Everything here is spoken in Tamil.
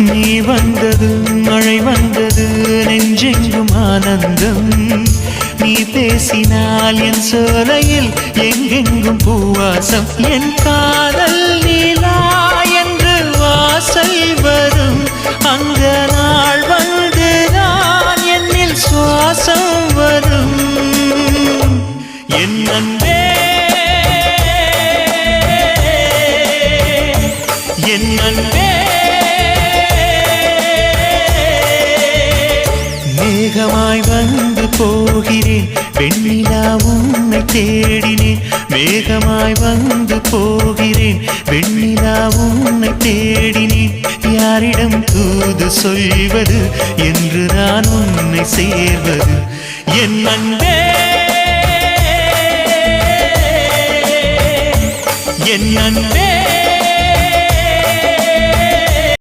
நீ வந்தது மழை வந்தது நெஞ்செங்கும் ஆனந்தம் நீ பேசினால் என் சோலையில் எங்கெங்கும் பூவாசம் என் காதல் நீலா என்று வாசல் வரும் அந்த நாள் வந்து நான் என்னில் சுவாசம் வரும் என் அன்பே என் அன்பே மேகமாய் வந்து போகிறேன் வெண்ணிலா உன்னை தேடினேன் மேகமாய் வந்து போகிறேன் வெண்ணிலா உன்னை தேடினேன் யாரிடம் தூது சொல்வது என்று நான் உன்னை சேர்வது என் அன்பே என் அன்பே